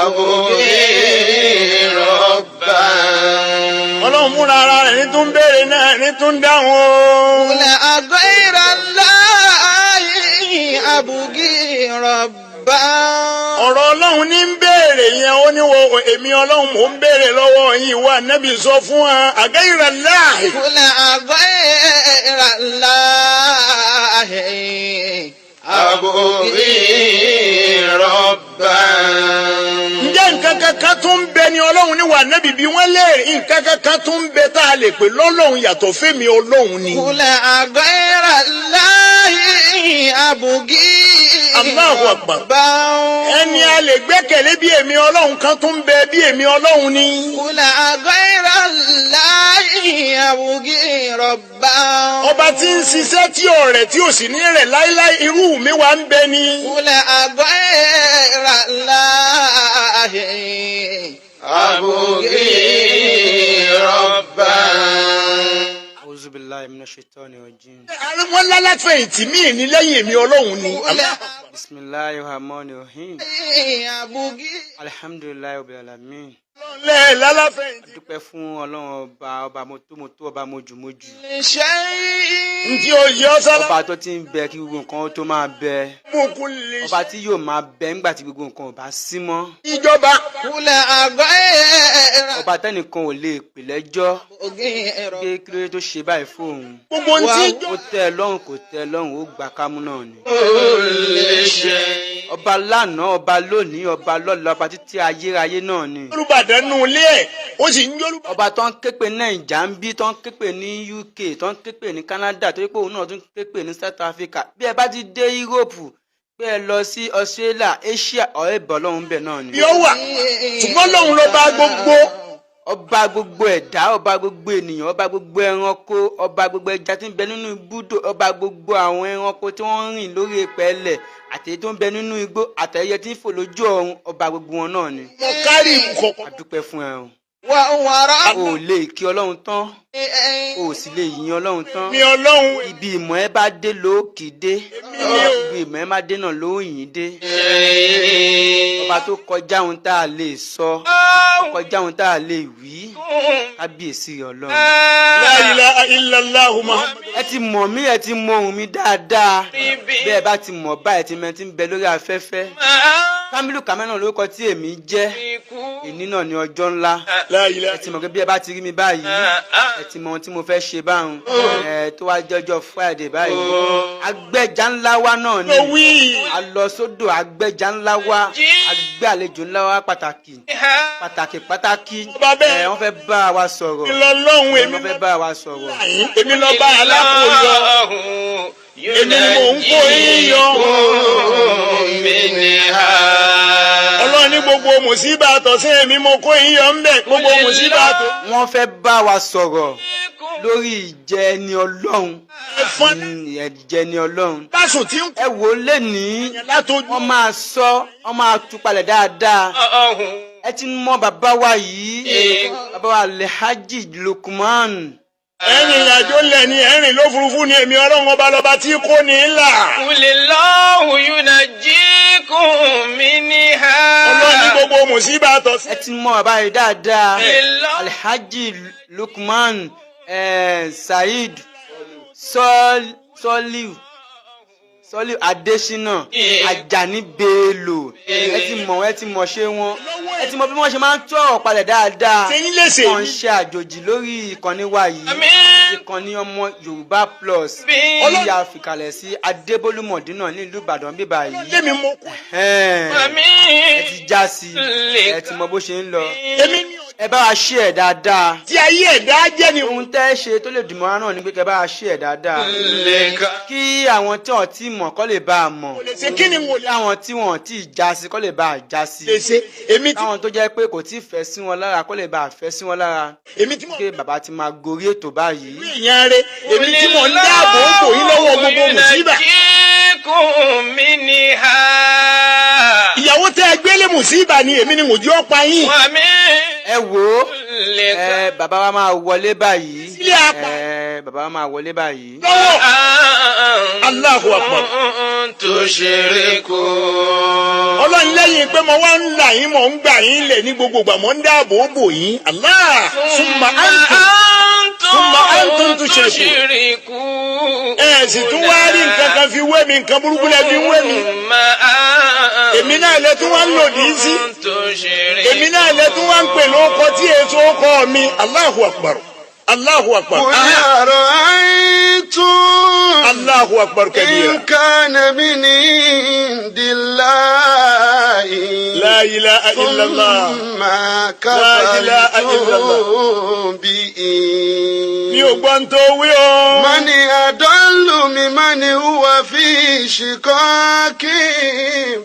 أبغي ربا. ọlọ́run múra ara rẹ̀ ní tún béèrè náà ní tún dáhùn. قل أغير الله أبغي ربا. ọ̀rọ̀ ọlọ́run ní ń béèrè yẹn ó ní wo èmi ọlọ́run mò ń béèrè lọ́wọ́ yín wà nẹ́bí sọ fún wa àgẹ́yìnrà láàyè. قل أغير الله أبغي ربا. ǹjẹ́ nǹkan kankan tún ń bẹ ni ọlọ́run ní wà nẹ́bí bí wọ́n léèrè nǹkan kankan tún ń bẹ tá a lè pè lọ́lọ́run yàtọ̀ fẹ́mi ọlọ́run ni. قل أغير الله أبغي Allahu Akbar. ربا. ẹni a lè gbẹ́kẹ̀lé bí èmi ọlọ́run kan tún ń bẹ bí èmi ọlọ́run ni. قل أغير الله أبغي ربا. ọba tí ń ṣiṣẹ́ tí ọ̀rẹ́ tí ò sì ní rẹ̀ láíláí irú mi wà ń bẹ ni. قل أغير الله أبغي ربا. أعوذ بالله من الشيطان الرجيم. wọ́n lálàfẹ̀yìntì míì ní lẹ́yìn èmi ọlọ́run ni. بسم الله الرحمن الرحيم. أبغي. الحمد لله رب العالمين. lẹ́ẹ̀ lálàfẹ̀yìntì. dúpẹ́ fún ọlọ́run ọba mọ́tòmọ́tò ọba mojúmójú. شيء. ntí o yọ sálá. ọba tó ti ń bẹ kí gbogbo nǹkan tó máa bẹ. mú kú lè ọba tí yóò máa bẹ nígbà tí gbogbo nǹkan ò bá sí mọ́. ìjọba. قل أغير ọba tẹ́nìkan ò lè pè lẹ́jọ́ أبغي pé ربا. kí ló dé tó ṣe báyìí fóun. gbogbo ntí ó tẹ́ ẹ lọ́rùn kò tẹ́ ẹ lọ́rùn ó gbà kámú náà ni. كل شيء. ọba lánàá ọba lónìí ọba lọ́la ọba títí ayérayé náà ni. yorùbá nù ilé ẹ̀ ó sì ń yorùbá. ọba tó ń képe nàìjà ń bí tó ń képe ní UK tó ń képe ní Canada tó yẹ pé òun náà tún képe ní South Africa bí ẹ bá ti dé Europe pé ẹ lọ sí Australia Asia ọ̀rẹ́ ìbọn lọ́hún bẹ̀ náà ni. yóò wà ṣùgbọ́n lòun ló bá gbogbo. ọba gbogbo ẹ̀dá ọba gbogbo ènìyàn ọba gbogbo ẹranko ọba gbogbo ẹja tí ń bẹ nínú ibùdó ọba gbogbo àwọn ẹranko tí wọ́n ń rìn lórí ìpẹ́lẹ̀ àtẹ̀yẹ tó ń bẹ nínú igbó àtẹ̀yẹ tí ń fò lójú ọ̀run ọba gbogbo wọn náà ni. mo kárí ìkọ̀kọ̀. a dúpẹ́ fún ẹ o. وهو o ò lè kí Ọlọ́run tán o ò sì lè yìn Ọlọ́run tán. mi ọlọ́run. ibi ìmọ̀ ẹ bá dé ló kì í dé ibi ìmọ̀ ẹ má dé náà ló yìn dé. ọba tó kọjá ohun tá a lè sọ kọjá ohun tá a lè wí kábíyèsí Ọlọ́run. la ilaha illallah Muhammad. ẹ ti mọ̀ mí ẹ ti mọ ohùn mi dáadáa bẹ́ẹ̀ bá ti mọ̀ báyìí ti mẹ́tí ń bẹ lórí afẹ́fẹ́. Kamilu Kamena lórúkọ tí èmi jẹ́ èní náà ní ọjọ́ ńlá. la ilaha. ẹ ti mọ̀ pé bí ẹ bá ti rí mi báyìí ẹ ti mọ̀ ohun tí mo fẹ́ ṣe báwọn tó wá jọjọ́ Friday báyìí agbẹ́jà ńlá wa náà ni wí. a lọ sódò agbẹ́jà ńlá wa agbẹ́ àlejò ńlá wa pàtàkì wọ́n fẹ́ bá wa sọ̀rọ̀ ìlọlọ́hun èmi wọ́n fẹ́ bá wa sọ̀rọ̀. èmi lọ bá alákòóyọ èmi ni mò ń kó yín yọ. ọlọ́run ní gbogbo mùsíbà tọ̀sẹ̀ èmi mo kó yín yọ ń bẹ̀ gbogbo mùsíbà tó. wọ́n fẹ́ bá wa sọ̀rọ̀ lórí ìjẹ́ ẹni Ọlọ́run ìjẹ́ ẹni Ọlọ́run. báṣùn tí ń ẹ wò ó lè ní látọjú. wọ́n máa sọ wọ́n máa tú palẹ̀ dáadáa. ẹ ti mọ bàbá wa yìí bàbá wa Alhaji Lukman. ẹ̀rìn ìrìnàjò lẹ̀ ní ẹ̀rìn lófurufú ni èmi ọlọ́run ọba lọ́ba tí kò ní í là. Qulillahu yunajjikum minha. ọlọ́run ní gbogbo mùsíbà tọ̀sẹ̀. ẹ ti mọ bàbá yìí dáadáa Alhaji Lukman Saheed Soliu Adesina Ajani Bello ẹ ti mọ̀ ṣe wọn ẹ ti mọ̀ bí wọ́n ṣe máa ń tú ọ̀rọ̀ palẹ̀ dáadáa sẹ́yìn lẹ́sẹ̀ wọ́n ń ṣe àjòjì lórí ìkànnì wa yìí ìkànnì ọmọ Yorùbá Plus orí àfikàlẹ̀ sí Adébólúmọ̀dínà nílùú Ìbàdàn bíbá yìí lémi mo kù. ẹ ti já sí ẹ ti mọ̀ bó ṣe ń lọ èmi ni ẹ bá wa ṣe ẹ dáadáa tí ayé ẹ̀dá jẹ́ ni. ohun tẹ́ ẹ ṣe tó lè dùn mọ́ra náà ni pé kẹ́ bá wa ṣe ẹ dáadáa kí àwọn tí wọ́n ti mọ̀ kọ́ lè bá a mọ̀ kò lè ṣe kí ni mo kí lè àwọn tí wọ́n ti já sí kọ́ lè bá a já sí ṣe èmi tí káwọn tó jẹ́ pé kò tí ì fẹ́ sí wọn lára kọ́ lè bá a fẹ́ sí wọn lára èmi tí mo kí bàbá ti máa gorí ètò báyìí. èèyàn rẹ èmi tí mo ń dáàbò bò yín lọ́wọ́ gbogbo mùsíbà. ìyàwó tẹ́ ẹ gbélé mùsíbà ni èmi ni mo jẹ́ ọ̀pá yín. ẹ wò ó bàbá wa máa wọlé báyìí Sílé apá. bàbá wa máa wọlé báyìí. lọ́wọ́ Allahu Akbar. Tushriku. ọlọ́run ọlọ́run lẹ́yìn pé mo wá ń là yín mò ń gbà yín lẹ̀ ní gbogbo ìgbà mò ń dáàbò bò yín Allah summa antum tushrikun. ẹ sì tún wá rí nǹkan kan fi wé mi nǹkan burúkú lẹ fi wé mi. èmi náà lẹ tún wá ń lòdì sí. èmi náà lẹ tún wá ń pè lóko tí èso kọ mi Allahu akbar. الله أكبر قل أرأيتم الله أكبر كبيرا إن كان من عند الله لا إله إلا الله ثم لا إله إلا الله به من أضل ممن هو في شقاق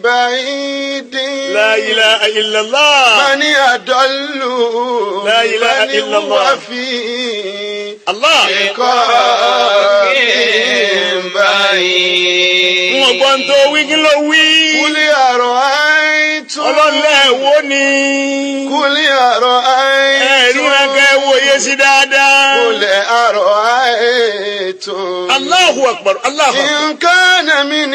بعيد لا إله إلا الله من أضل لا إله إلا الله في الله Kúlí àrọ̀ àìtún. Ọlọ́lẹ̀ wo ni. Kúlí àrọ̀ àìtún. Ẹ̀rí rẹ̀kẹ́ wòye sí dáadáa. Kúlí àrọ̀ àìtún. Allahu akbar, Allahu akbar. In kana min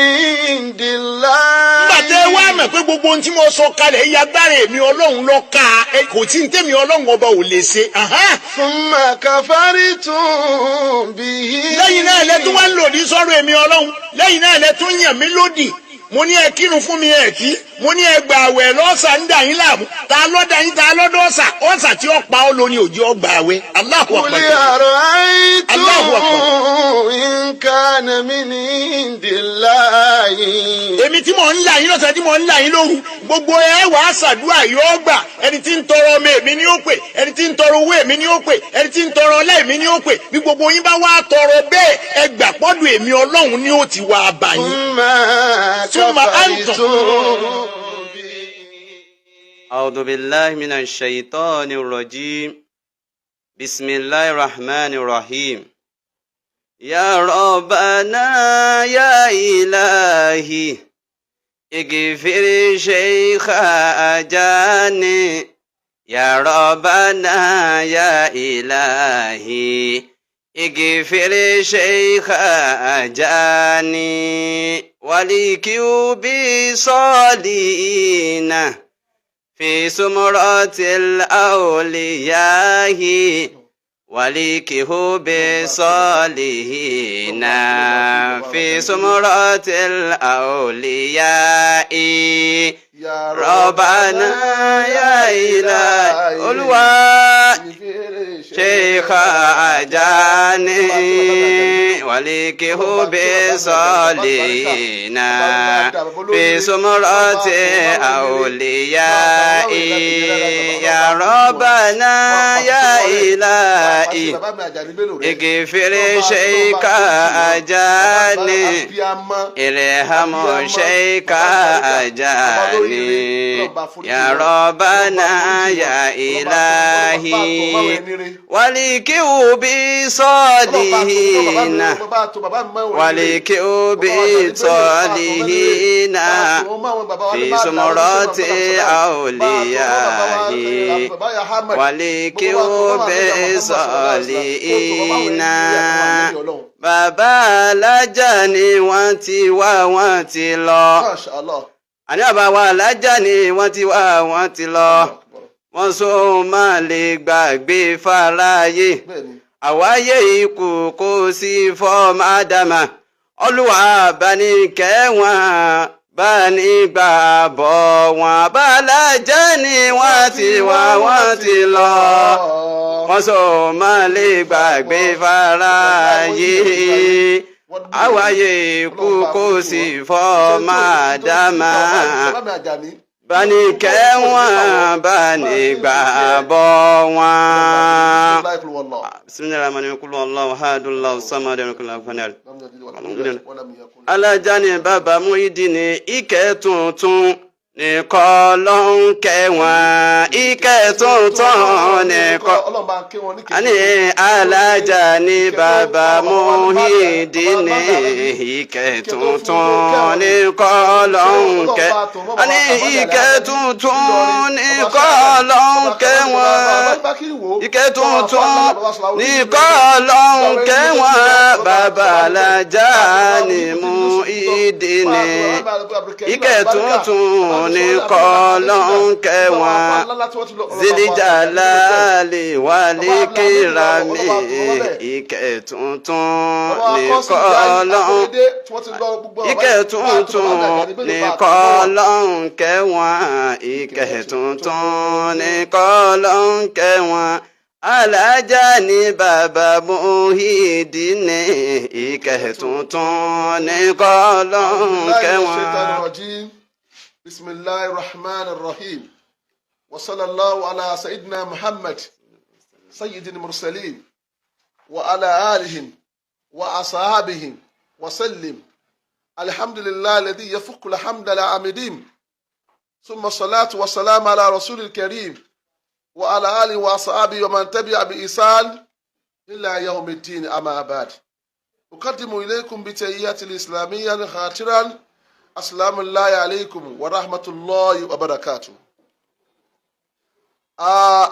indillah. Nígbà tẹ́ wá mọ̀ pé gbogbo ohun tí mo sọ kalẹ̀ yìí agbára èmi Ọlọ́run ló ká kò tí ń tẹ̀mí Ọlọ́run ọba ò lè ṣe. Thumma kafartum bihi. Lẹ́yìn náà lẹ tún wá ń lòdì sọ́rọ̀ èmi Ọlọ́run. Lẹ́yìn náà lẹ tún yàn mí lódì. Mo ní ẹ kírun fún mi ẹ kí. Mo ní ẹ gbà àwẹ̀ lọ́sà ń dà yín láàmú. Ta ló dà yín ta lọ́dọ̀ ọ̀sà. Ọ̀sà tí ó pa ó lo ni òjò ọgbà àwẹ̀. Allahu akbar. Kúlí àrọ̀ àìtún. Allahu akbar. In kana min indillahi. Èmi tí mò ń là yín lọ́sàn tí mò ń là yín lóru gbogbo ẹ wàá ṣàdúrà yóò gbà ẹni tí ń tọrọ ọmọ èmi ni ó pè ẹni tí ń tọrọ owó èmi ni ó pè ẹni tí ń tọrọ ọlá èmi ni ó pè bí gbogbo yín bá wá tọrọ bẹ́ẹ̀ ẹ gbà pọ́dù èmi Ọlọ́run ni ó ti wá bá yín. ثم أعوذ بالله من الشيطان الرجيم بسم الله الرحمن الرحيم يا ربنا يا إلهي اغفر شيخ أجاني يا ربنا يا إلهي اغفر شيخ أجاني ولكيوب صالحين في سمرات الأولياء ولكيوب صالحين في سمرات الأولياء ربنا يا إلهي شيخ أجاني ولكيوب صالحين في سمرات أولياء يا ربنا يا إلهي اغفر شيخ أجاني إلهام شيخ أجاني يا ربنا يا إلهي ولكيوب صالحين ولكيوب صالحين في زمرات أولياء ولكيوب صالحين bàbá alájà ni wọ́n ti wá wọ́n ti lọ àní bàbá wa alájà ni wọ́n ti wá wọ́n ti lọ wọ́n so máa lè gbàgbé fáráyé àwáyé ikú kò sí fọ́ọ̀mù ádámà Olúwa bá ní kẹ́wọ̀n bá ní gbàbọ̀ wọn bàlájà ni wọ́n ti wá wọ́n ti lọ wọ́n so máa lè gbàgbé fáráyé àwáyé ikú kò sí fọ́ọ̀mù ádámà bani kẹ́wọ̀n bani gbàbọ̀ wọn. bismillahirrahmanirrahim kul huwallahu ahad Allahu samad lam yakul lahu kufuwan ahad. Alájà ni bàbá Muyideen ìkẹ́ tuntun nìkan ló ń kẹ́wọ̀n ìkẹ́ tuntun nìkan. Àní alájà ni bàbá Muyideen ìkẹ́ tuntun nìkan ló ń kẹ́. Àní ìkẹ́ tuntun nìkan ló ń kẹ́wọ̀n ìkẹ́ tuntun nìkan ló ń kẹ́wọ̀n bàbá alájà ni Muyideen ìkẹ́ tuntun ní kọ́lọ́hún kẹwọn zili jalali wali kirami ìkẹ́ tuntun ní kọ́lọ́hún ìkẹ́ tuntun ní kọ́lọ́hún kẹwọn ìkẹ́ tuntun ní kọ́lọ́hún kẹwọn alájà ní bàbá Muhyiddin ìkẹ́ tuntun ní kọ́lọ́hún kẹwọn. بسم الله الرحمن الرحيم وصلى الله على سيدنا محمد سيد المرسلين وعلى آله وأصحابه وسلم الحمد لله الذي يفك الحمد العامدين ثم الصلاة والسلام على رسول الكريم وعلى آله وأصحابه ومن تبع بإحسان إلى يوم الدين أما بعد أقدم إليكم بتحيات الإسلامية خاطرا السلام عليكم ورحمة الله وبركاته.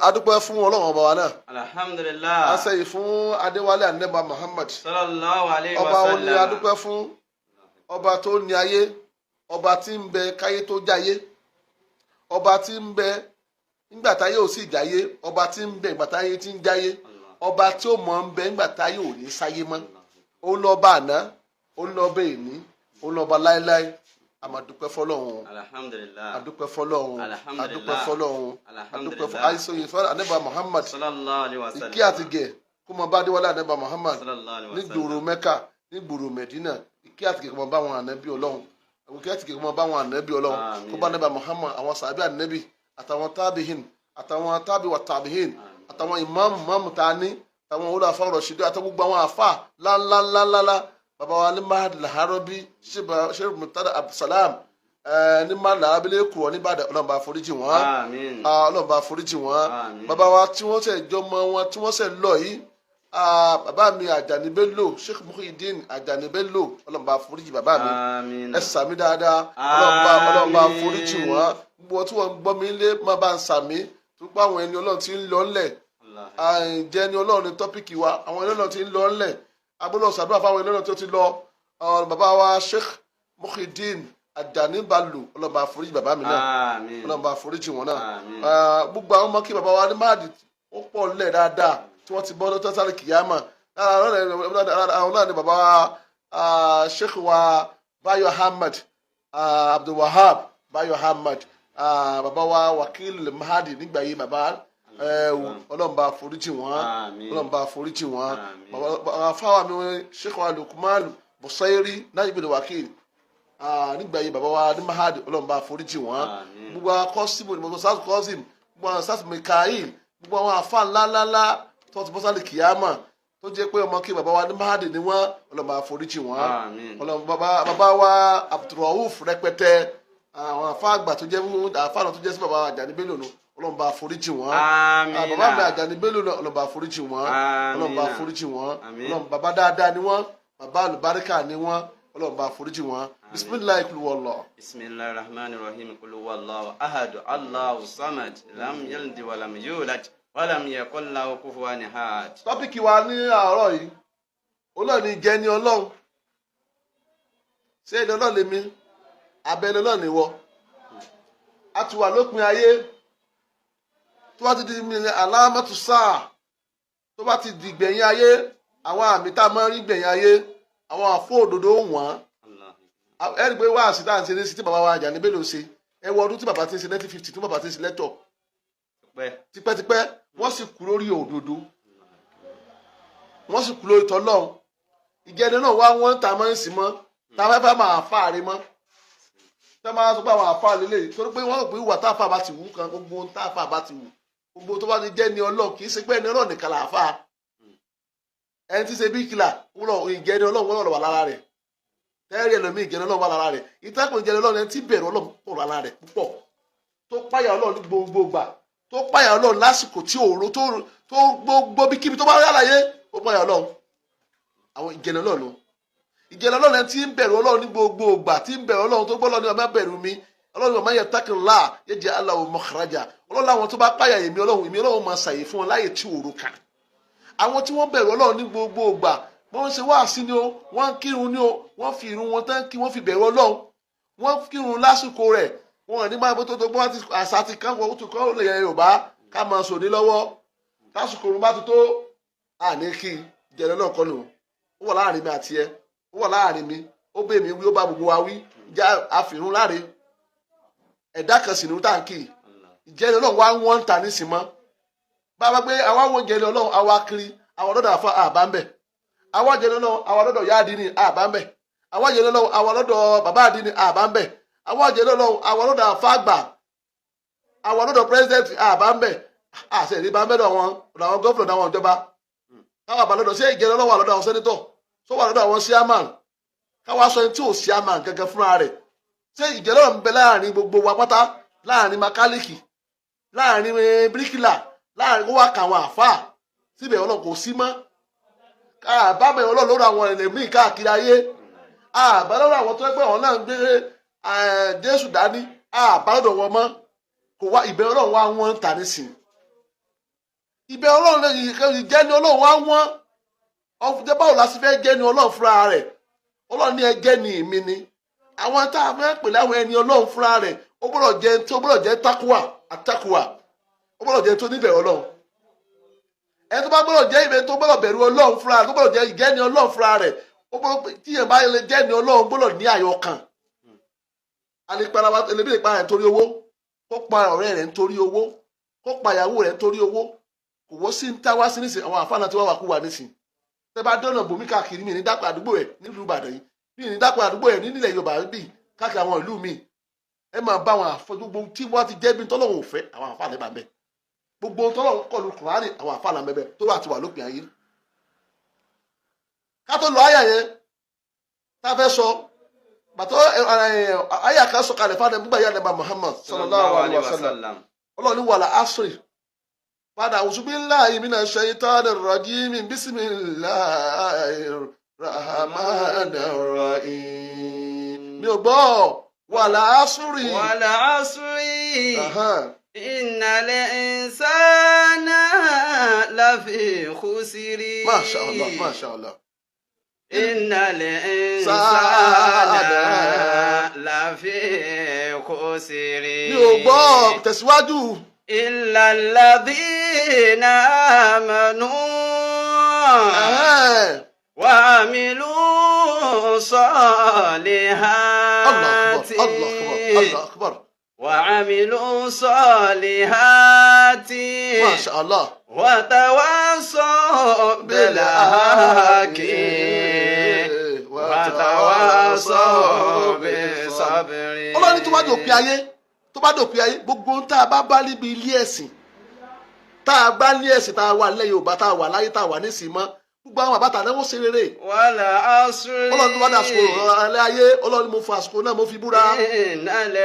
adúpẹ́ fún Ọlọ́run ọba wa náà. alhamdulillah. asẹ́yìn fún adéwálé anẹ́bà Muhammad. sallallahu alayhi wa ọba sallam. òní adúpẹ́ fún ọba tó ní ayé ọba tí ń bẹ káyé tó jáyé ọba tí ń bẹ nígbà táyé ò sì jáyé ọba tí ń bẹ nígbà táyé tí ń jáyé ọba tí ó mọ̀ ń bẹ nígbà táyé ò ní sáyé mọ́ òun lọ́ba àná òun lọ́ba èní òun lọ́ba láéláé amadupẹ fọ́lọ́run alhamdulillah adúpẹ́ fọ́lọ́run adúpẹ́ fọ́lọ́run adúpẹ́ fọ́ àìsòye fún anẹ́bà Muhammad sallallahu alayhi wa sallam. ìkí àti gẹ̀ kó mọ bá adéwálé anẹ́bà Muhammad sallallahu alayhi wa ní sallam. gbòòrò Mẹ́kà ní gbòòrò Mẹdínà ìkí àti gẹ̀ kó mọ bá wọn ànẹ́bí Ọlọ́run ìkí àti gẹ̀ kó mọ bá wọn ànẹ́bí Ọlọ́run kó bá anẹ́bà Muhammad àwọn sàbí ànẹ́bí àtàwọn tábìhìn àtàwọn tábì wà tábìhìn àtàwọn ìmáàmù tání àtàwọn olùfà rọ̀ṣídì àtàwọn gbogbo àwọn àfà ńláńláńláńlá bàbá wa ní Mahad Laharabi Sheikh Murtada Abdulsalam ní Mahad Laharabi lẹ́kọ̀ọ́ nìbàdàn Ọlọ́run bá foríjì wọ́n Ọlọ́run bá foríjì wọ́n bàbá wa tí wọ́n ṣe jọmọ wọn tí wọ́n ṣe lọ yìí bàbá mi Àjàní Bello Sheikh Muhyiddin Àjàní Bello Ọlọ́run bá foríjì bàbá mi ẹ sàmì dáadáa Ọlọ́run bá foríjì wọ́n gbogbo tí wọ́n gbọ́ mi lé má bá ń sàmì tó pa àwọn ẹni Ọlọ́run tí ń lọ ńlẹ̀ àìjẹ́ ni Ọlọ́run ní tọ́pìkì wa àwọn ẹni Ọlọ́run tí ń lọ ńlẹ̀ agbọ́dọ̀ ṣàdúrà fáwọn ẹlẹ́rọ tó ti lọ bàbá wa Sheikh Muhyiddin Àjàní Bello Ọlọ́run bá foríjì bàbá mi náà Ọlọ́run bá foríjì wọn náà gbogbo àwọn ọmọ kí bàbá wa ní Mahad ó pọ̀ lẹ̀ dáadáa tí wọ́n ti bọ́ lọ́tọ́ sáré kìyàmà àwọn náà ni bàbá wa Sheikh wa Bayo Ahmad Abdulwahab Bayo Ahmad bàbá wa Wakil Mahad nígbà yìí bàbá Ọlọ́run bá foríjì wọn Ọlọ́run bá foríjì wọn afáwa mi Sheikh wa Lukman Busairi Najib Wakil nígbà yìí bàbá wa ní Mahad Ọlọ́run bá foríjì wọn gbogbo akọ́símù ní mọ̀tò sars kọ́sìm gbogbo àwọn sars Mikael gbogbo àwọn afá ńláńlá tó ti bọ́ sálì kìyàmà tó jẹ́ pé ọmọ kí bàbá wa ní Mahad ni wọ́n Ọlọ́run bá foríjì wọn Ọlọ́run bàbá wa Abdulrauf rẹpẹtẹ àwọn afá àgbà tó jẹ́ afá náà tó jẹ́ sí bàbá Àjàní Bello nù Ọlọ́run bá foríjì wọn bàbá mi Àjàní Bello náà Ọlọ́run bá foríjì wọn Ọlọ́run bá foríjì wọn Ọlọ́run bàbá dáadáa ni wọ́n bàbá àlùbáríkà ni wọ́n Ọlọ́run bá foríjì wọn bisimilayi kulu wọlọ. bisimilayi rahman rahim kulu wàllu ahadu allahu samad lam yaldi walam yulad walam yakun lahu kufuwan ahad. tọ́pìkì wa ní àárọ̀ yìí Ọlọ́run ní jẹ́ ní Ọlọ́run ṣé ẹni Ọlọ́run lèmi abẹ́ni Ọlọ́run ni wọ́ a ti wà lópin ayé tó bá ti di alámọ́tò sáà tó bá ti di gbẹ̀yìn ayé àwọn àmì tá a máa ń rí gbẹ̀yìn ayé àwọn àfọ òdodo wọ́n ẹ rí i pé wáàsí tá à ń ṣe ní sí tí bàbá wa Àjàní Bello ṣe ẹ wọ ọdún tí bàbá ti ń ṣe 1950 tí bàbá ti ń ṣe lẹ́tọ̀ tipẹ́tipẹ́ wọ́n sì kú lórí òdodo wọ́n sì kú lórí tọ́lọ́run ìjẹni náà wá wọ́n ta mọ́ ń sì mọ́ ta fẹ́fẹ́ máa fà rí mọ́ tẹ́ máa sọ pé àwọn àfà lélẹ̀ torí pé wọ́n rò pé ìwà táfà bá ti wù kan gbogbo táfà bá ti wù gbogbo tó bá ti jẹ́ ní Ọlọ́run kì í ṣe pé ẹni Ọlọ́run nìkan làáfà ẹni tí ṣe bíkìlà ìjẹni Ọlọ́run wọ́n lọ́rọ̀ wà lára rẹ̀ tẹ́rì ẹlòmíì ìjẹni Ọlọ́run wà lára rẹ̀ ìtàkùn ìjẹni Ọlọ́run ẹni tí bẹ̀rù Ọlọ́run pọ̀ lára rẹ̀ púpọ̀ tó páyà Ọlọ́run ní gbogbo gbà tó páyà Ọlọ́run lásìkò tí òòró tó gbogbo bíkíbi tó bá rí àlàyé ó páyà Ọlọ́run àwọn ìjẹni Ọlọ́run ìjẹni Ọlọ́run ẹni tí ń bẹ̀rù Ọlọ́run ní gbogbo gbà tí ń bẹ̀rù Ọlọ́run tó gbọ́ Ọlọ́run ní ọmọ bẹ̀rù mi Ọlọ́run ọmọ yẹn tákìlá yaj'al Allahu makhraja Ọlọ́run àwọn tó bá páyà èmi Ọlọ́run máa ṣàyè fún wọn láyè tí òòró kà àwọn tí wọ́n bẹ̀rù Ọlọ́run ní gbogbo gbà wọ́n ń ṣe wáàsí ni o wọ́n ń kírun ni o wọ́n fi irun wọn tán kí wọ́n fi bẹ̀rù Ọlọ́run wọ́n kírun lásìkò rẹ̀ wọn ní máa bó tó gbọ́n àti àṣà ti kán wọ́n tó kọ́ lè Yorùbá ká máa sòní lọ́wọ́ lásìkò òun bá ti tó àní kí ìjẹ̀lẹ̀ náà kọ́ nù ó wà láàrin mi àti ẹ ó wà láàrin mi ó bẹ̀ mí wí ó bá gbogbo wa wí ìjà àfihàn láre ẹ̀dá kan sì ní táǹkì ìjẹ̀lẹ̀ náà wá wọ́n ń ta nísìn mọ́ bàbá pé àwa wo ìjẹ̀lẹ̀ Ọlọ́run àwa kiri àwọn ọ̀dọ́dọ̀ àfa àbá ń bẹ̀ àwa ìjẹ̀lẹ̀ Ọlọ́run àwọn ọ̀dọ́dọ̀ yá àdínì àbá ń bẹ̀ àwa ìjẹ̀lẹ̀ Ọlọ́run àwọn ọ̀dọ́dọ̀ bàbá àdínì àbá ń bẹ̀ àwa ìjẹ̀lẹ̀ Ọlọ́run àwọn ọ̀dọ́dọ̀ àfa àgbà àwọn ọ̀dọ́dọ̀ president àbá ń bẹ̀ àṣẹ ìdí bá ń bẹ̀rẹ̀ àwọn gọ́fìnà àwọn ìjọba káwa bá lọ́dọ̀ ṣé ìjẹ̀lẹ̀ Ọlọ́run wà lọ́dọ̀ àwọn sẹ́nitọ̀ tó wà lọ́dọ̀ àwọn chairman káwa sọ ẹni tí ò chairman gẹ́gẹ́ fúnra rẹ̀ ṣé ìjẹ̀lẹ̀ Ọlọ́run ń bẹ láàrin gbogbo wa pátá láàrin makálíkì láàrin bíríkìlà láàrin kó wá kà àwọn àfáà síbẹ̀ Ọlọ́run kò sí mọ́ àbábẹ̀ Ọlọ́run lórí àwọn ẹlẹ́mìí káàkiri ayé àbá lọ́dọ̀ àwọn tó ẹgbẹ́ wọn náà ń gbé Jésù dání àbá lọ́dọ̀ wọn mọ́ kò wá ìbẹ̀ Ọlọ́run wá wọ́n ń tà nísìn ìbẹ̀ Ọlọ́run jẹ́ ni Ọlọ́run wá wọ́n ọ̀fùjẹ́ báwo la sì fẹ́ jẹ́ ni Ọlọ́run fúnra rẹ̀ Ọlọ́run ní ẹgẹ́ ni èmi ni àwọn tá a fẹ́ pè láwọn ẹni Ọlọ́run fúnra rẹ̀ ó gbọ́dọ̀ jẹ́ takuwa àtakuwa ó gbọ́dọ̀ jẹ́ tó níbẹ̀ Ọlọ́run ẹni tó bá gbọ́dọ̀ jẹ́ ìbẹ̀ tó gbọ́dọ̀ bẹ̀rù Ọlọ́run fúnra rẹ̀ tó gbọ́dọ̀ jẹ́ ìgẹ́ni Ọlọ́run fúnra rẹ̀ ó gbọ́dọ̀ tíyẹn bá lè jẹ́ ni Ọlọ́run gbọ́dọ̀ ní àyọkàn alẹ́pàá ẹlẹ́bí lè pa rẹ̀ nítorí owó kó pa ọ̀rẹ́ rẹ̀ nítorí owó kó pa ìyàwó rẹ̀ nítorí owó kò wọ́ sí ń tá wá sí nísìn àwọn àfáàná tí wọ́n wà kú wà nísìn tẹ́ bá dọ́nà bòmí káàkiri mi ní dápọ̀ àdúgbò ẹ̀ nílùú Ìbàdàn yìí mi ní dápọ̀ àdúgbò ẹ̀ nílẹ̀ Yorùbá bíi káàkiri àwọn ìlú mi ẹ máa bá àwọn àfọdúgbò tí wọ́n ti jẹ́ bí tọ́lọ́run ò fẹ́ àwọn àfáàná bá bẹ́ẹ̀ gbogbo tọ́lọ́run kọlu Kùránì àwọn àfáàná bẹ́ẹ̀ tó wà ti wà lópin ayé ká tó lọ àyà yẹn tá a fẹ́ sọ bàtọ́ àyà kan sọ kalẹ̀ fáwọn ẹgbẹ́ yàrá nàbà Muhammad sallallahu alaihi wasallam Ọlọ́run ní wàlà asri padà a'udhu billahi minash shaitanir rajim bismillahir rahmanir rahim mi ò gbọ́ wàlà asri. wàlà asri innal insana lafi khusri. Masha Allah, Masha Allah. innal insana lafi khusri. mi ò gbọ́ tẹ̀síwájú. illa alladhina amanu wa amilu salihati. Allah akbar. wa amilu salihati. Masha Allah. wa tawassaw bil haqqi wa tawassaw bis sabri. Ọlọ́run tó bá dòpin ayé tó bá dòpin ayé gbogbo tá a bá níbi ilé ẹ̀sìn tá a bá ní ẹ̀sìn tá a wà nílẹ̀ Yorùbá tá a wà láyé tá a wà nísìnyí mọ́ gbogbo àwọn àbáta náà wọ́n ṣe rere. wàlà asri. Ọlọ́run tó bá dà àsìkò alẹ́ ayé Ọlọ́run mo fa àsìkò náà mo fi búra. innal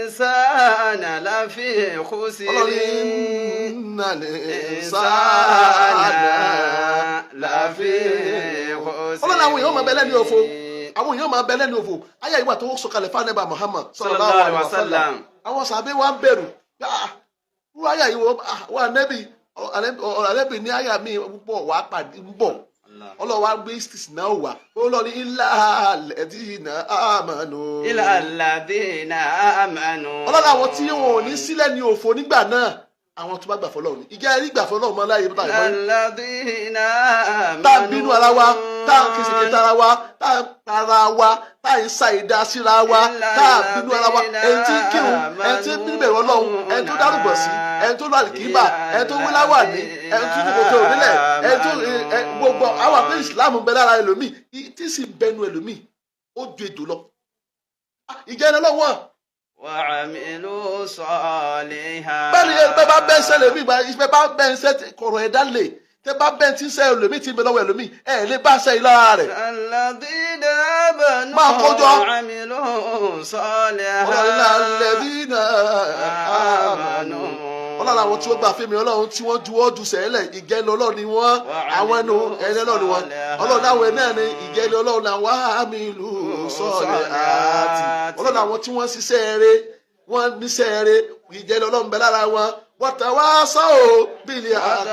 insana lafi khusri. innal insana lafi khusri. Ọlọ́run àwọn èèyàn máa bẹ lẹ́ni òfo àwọn èèyàn máa bẹ lẹ́ni òfo ayé ìwà tó sọ̀kalẹ̀ fún Ànábì Muhammad sallallahu alaihi wasallam àwọn sàbẹ̀ wa ń bẹ̀rù wọ́n ayé ìwọ wà nẹ́bì ọ̀rẹ́bì ní ayé mi púpọ̀ wà á pàdé ń bọ̀ Ọlọ́run wa gbé istisna wà Ọlọ́run ní illa alladhina amanu. illa alladhina amanu. Ọlọ́run àwọn tí wọn ò ní sílẹ̀ ní òfo nígbà náà àwọn tó bá gbà fọlọ́run ní ìjà ẹ̀rí gbà fọlọ́run mọ́ láyé bá ìbọn. alladhina amanu. tá a bínú ara wa tá a kìsìkìtà ara wa tá a para wa tá a ń sa ìdá síra wa tá a bínú ara wa ẹni tí ń kírun ẹni tí ń bínú bẹ̀rù Ọlọ́run ẹni tó dárúgbọ̀ sí ẹni tó lọ àlìkìbà ẹni tó wí láwà ní ẹni tó ní kòtò ònílẹ̀ ẹni tó gbogbo àwọn àpé ìsìlámù bẹ lára ẹlòmíì tí sì bẹnu ẹlòmíì ó ju èdò lọ. ìjẹ́ ẹni ọlọ́wọ́ wa amilu salihan. bẹ́ẹ̀ni bẹ́ẹ̀ bá bẹ́ẹ̀ sẹ́lẹ̀ mi ìgbà bá bẹ́ẹ̀ sẹ́ kọ̀rọ̀ ẹ̀dá lè tẹ́ bá bẹ́ẹ̀ tí sẹ́ ẹlòmíì tí ń bẹ lọ́wọ́ ẹlòmíì ẹ̀ lè bá sẹ́ ìlara rẹ̀. alladhina amanu máa kọjọ. wa amilu salihan. alladhina amanu. Ọlọ́run àwọn tí wọ́n gbà fẹ́mi Ọlọ́run tí wọ́n juwọ́ ju sẹ́lẹ̀ ìgẹ́ni Ọlọ́run ni wọ́n àwọn ẹnu ẹni Ọlọ́run ni wọ́n Ọlọ́run àwọn ẹ̀ náà ni ìgẹ́ni Ọlọ́run náà wá amilu salihati. Ọlọ́run àwọn tí wọ́n ṣiṣẹ́ eré wọ́n níṣẹ́ eré ìgẹ́ni Ọlọ́run bẹ lára wọn وتواصوا بالحق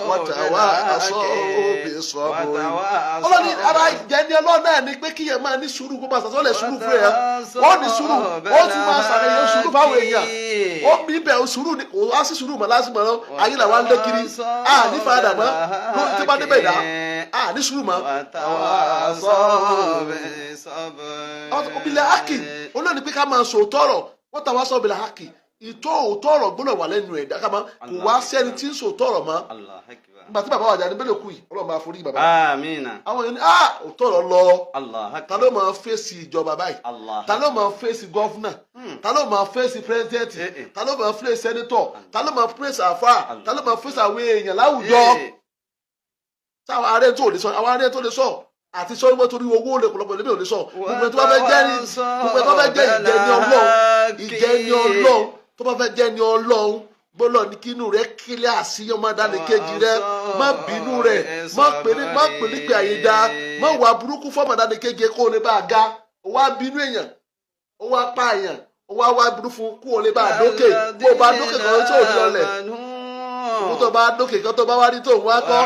وتواصوا بالصبر. ọlọ́ni ara ìjẹni ọlọ́run náà ni pé kíyàn máa ní sùúrù kó máa sàtọ́lẹ̀ sùúrù fún ẹ̀ wọ́n ní sùúrù ó tún máa sàrẹ̀yẹ sùúrù fáwọn èèyàn ó bí bẹ̀ sùúrù ni kò wá sí sùúrù mọ́ lásìmọ̀ náà ayé làwọn ń lé kiri ní fàdà mọ́ lórí tí bá débẹ̀ dá ní sùúrù mọ́. obìnrin hákì olóòní pé ká máa sòótọ́ ọ̀rọ̀ wọ́n tà wá sọ obìnrin hákì ìtọ́ òótọ́ ọ̀rọ̀ gbọ́dọ̀ wà lẹ́nu ẹ̀ dákàmá kò wá sẹ́ni tí ń sòótọ́ ọ̀rọ̀ mọ́ nígbà tí bàbá wa Àjàní Bello kú yìí ọlọ́run máa forí bàbá àwọn èèyàn ní òótọ́ ọ̀rọ̀ lọ ta ló máa fèsì ìjọba báyìí ta ló máa fèsì gọ́fúnà ta ló máa fèsì pírẹsidẹ́ǹtì ta ló máa fèsì sẹ́nitọ̀ ta ló máa fèsì àfà ta ló máa fèsì àwọn èèyàn láwùjọ sáwọn arẹ tó lè sọ àwọn arẹ tó lè sọ àti sọ wípé torí owó lè pọ̀lọpọ̀ lébè ò lè sọ gbogbo tó bá fẹ́ jẹ́ ìjẹni ọlọ́run tó bá fẹ́ jẹ́ ni ọlọ́run bọ́lọ̀ ní kínú rẹ̀ kílẹ̀ àṣìyàn má dání kejì rẹ̀ má bínú rẹ̀ má pè ní pé àyèdá má wà burúkú fọ́ọ̀mù dání kejì kó o lè bá a ga ó wá bínú èèyàn ó wá pa èèyàn ó wá burú fún kó o lè bá a dókè kó o bá dókè kan tó o ní ọlẹ̀ kó o tó bá dókè kan tó bá wá rí tó o wá kọ́.